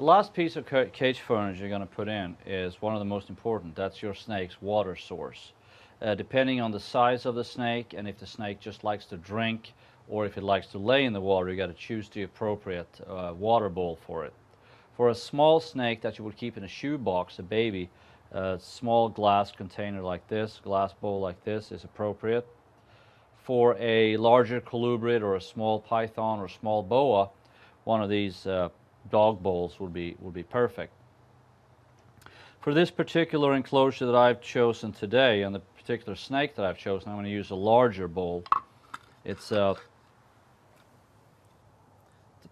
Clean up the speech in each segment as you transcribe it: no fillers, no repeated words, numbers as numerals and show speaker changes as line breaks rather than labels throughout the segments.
The last piece of cage furniture you're going to put in is one of the most important. That's your snake's water source. Depending on the size of the snake and if the snake just likes to drink or if it likes to lay in the water, you got to choose the appropriate water bowl for it. For a small snake that you would keep in a shoe box, a baby, a small glass container like this, glass bowl like this is appropriate. For a larger colubrid or a small python or small boa, one of these dog bowls would be perfect. For this particular enclosure that I've chosen today and the particular snake that I've chosen, I'm going to use a larger bowl. It's a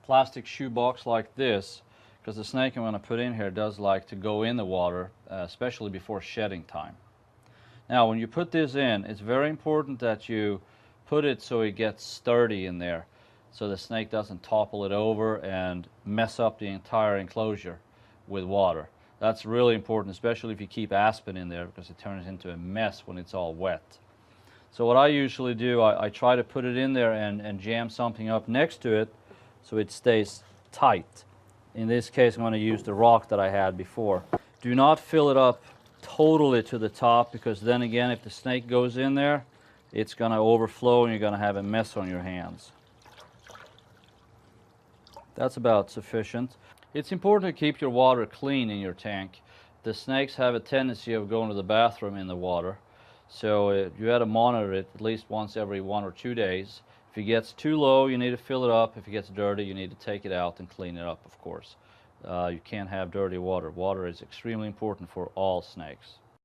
plastic shoe box like this, because the snake I'm going to put in here does like to go in the water, especially before shedding time. Now when you put this in, it's very important that you put it so it gets sturdy in there, so the snake doesn't topple it over and mess up the entire enclosure with water. That's really important, especially if you keep aspen in there, because it turns into a mess when it's all wet. So what I usually do, I try to put it in there and jam something up next to it so it stays tight. In this case, I'm going to use the rock that I had before. Do not fill it up totally to the top, because then again, if the snake goes in there, it's going to overflow and you're going to have a mess on your hands. That's about sufficient. It's important to keep your water clean in your tank. The snakes have a tendency of going to the bathroom in the water, so you have to monitor it at least once every 1 or 2 days. If it gets too low, you need to fill it up. If it gets dirty, you need to take it out and clean it up, of course. You can't have dirty water. Water is extremely important for all snakes.